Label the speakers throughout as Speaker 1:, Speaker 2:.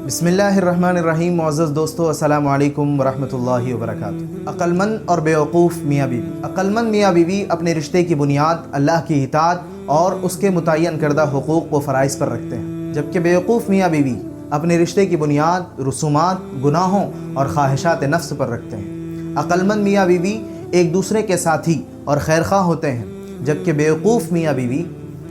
Speaker 1: बिस्मिल्लाहिर्रहमानिर्रहीम। मुअज़्ज़ज़ दोस्तों, अस्सलामु अलैकुम वरहमतुल्लाहि वबरकातुहू। अक्लमंद और बेवकूफ़ मियाँ बीवी। अक्लमंद मियाँ बीवी अपने रिश्ते की बुनियाद अल्लाह की इताअत और उसके मुतय्यन करदा हुकूक़ व फ़राइज़ पर रखते हैं, जबकि बेवकूफ़ मियाँ बीवी अपने रिश्ते की बुनियाद रसूमात, गुनाहों और ख्वाहिशात नफ्स पर रखते हैं। अक्लमंद मियाँ बीवी एक दूसरे के साथी और खैरख्वाह होते हैं, जबकि बेवकूफ़ मियाँ बीवी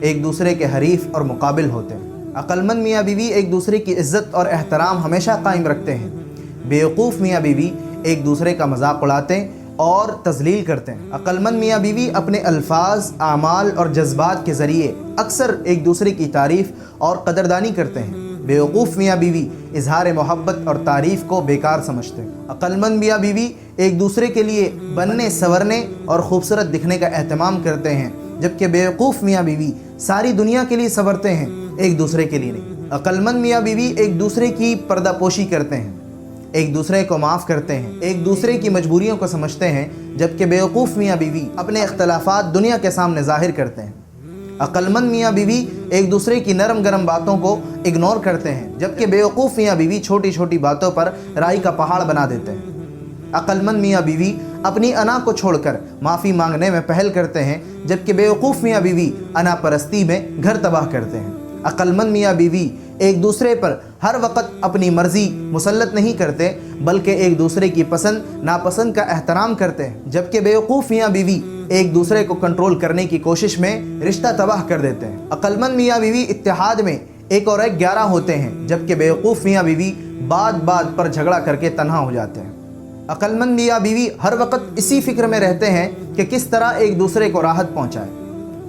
Speaker 1: एक दूसरे के हरीफ और मुकाबिल होते हैं। अक्लमंद मियाँ बीवी एक दूसरे की इज़्ज़त और एहतराम हमेशा कायम रखते हैं। बेवकूफ़ मियाँ बीवी एक दूसरे का मजाक उड़ाते और तज़लील करते हैं। अक्लमंद मियाँ बीवी अपने अल्फाज, आमाल और जज्बात के ज़रिए अक्सर एक दूसरे की तारीफ़ और कदरदानी करते हैं। बेवकूफ़ मियाँ बीवी इजहार मोहब्बत और तारीफ़ को बेकार समझते हैं। अक्लमंद मियाँ बीवी एक दूसरे के लिए बनने, संवरने और ख़ूबसूरत दिखने का एहतमाम करते हैं, जबकि बेवकूफ़ मियाँ बीवी सारी दुनिया के लिए संवरते हैं, एक दूसरे के लिए नहीं। अक्लमंद मियाँ बीवी एक दूसरे की पर्दापोशी करते हैं, एक दूसरे को माफ़ करते हैं, एक दूसरे की मजबूरियों को समझते हैं, जबकि बेवकूफ़ मियाँ बीवी अपने इख्तलाफात दुनिया के सामने ज़ाहिर करते हैं। अक्लमंद मियाँ बीवी एक दूसरे की नरम गरम बातों को इग्नोर करते हैं, जबकि बेवकूफ़ मियाँ बीवी छोटी छोटी बातों पर राई का पहाड़ बना देते हैं। अक्लमंद मियाँ बीवी अपनी अना को छोड़कर माफ़ी मांगने में पहल करते हैं, जबकि बेवकूफ़ मियाँ बीवी अना परस्ती में घर तबाह करते हैं। अक्लमंद मियाँ बीवी एक दूसरे पर हर वक्त अपनी मर्ज़ी मुसल्लत नहीं करते, बल्कि एक दूसरे की पसंद नापसंद का एहतराम करते हैं, जबकि बेवकूफ़ मियाँ बीवी एक दूसरे को कंट्रोल करने की कोशिश में रिश्ता तबाह कर देते हैं। अक्लमंद मियाँ बीवी इत्तेहाद में एक और एक 11 होते हैं, जबकि बेवकूफ़ मियाँ बीवी बात बात पर झगड़ा करके तन्हा हो जाते हैं। अक्लमंद मियाँ बीवी हर वक्त इसी फिक्र में रहते हैं कि किस तरह एक दूसरे को राहत पहुँचाए,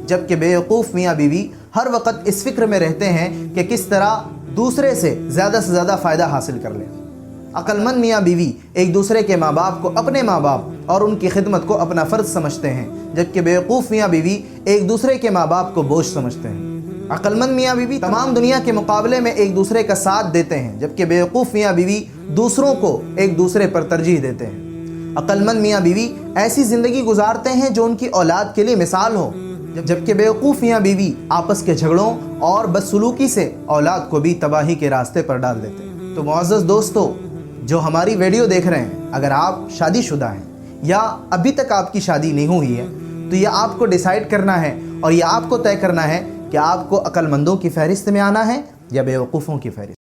Speaker 1: जबकि बेवकूफ़ मियाँ बीवी हर वक्त इस फिक्र में रहते हैं कि किस तरह दूसरे से ज़्यादा फ़ायदा हासिल कर लें। अक्लमंद मियाँ बीवी एक दूसरे के माँ बाप को अपने माँ बाप और उनकी खिदमत को अपना फ़र्ज़ समझते हैं, जबकि बेवकूफ़ मियाँ बीवी एक दूसरे के माँ बाप को बोझ समझते हैं। अक्लमंद मियाँ बीवी तमाम दुनिया के मुकाबले में एक दूसरे का साथ देते हैं, जबकि बेवकूफ़ मियाँ बीवी दूसरों को एक दूसरे पर तरजीह देते हैं। अक्लमंद मियाँ बीवी ऐसी ज़िंदगी गुजारते हैं जो उनकी औलाद के लिए मिसाल हो, जबकि बेवकूफ़ मियाँ बीवी आपस के झगड़ों और बदसलूकी से औलाद को भी तबाही के रास्ते पर डाल देते हैं। तो मुअज़्ज़ज़ दोस्तों, जो हमारी वीडियो देख रहे हैं, अगर आप शादीशुदा हैं या अभी तक आपकी शादी नहीं हुई है, तो यह आपको डिसाइड करना है और यह आपको तय करना है कि आपको अक्लमंदों की फ़हरिस्त में आना है या बेवकूफ़ों की फ़हरिस्त।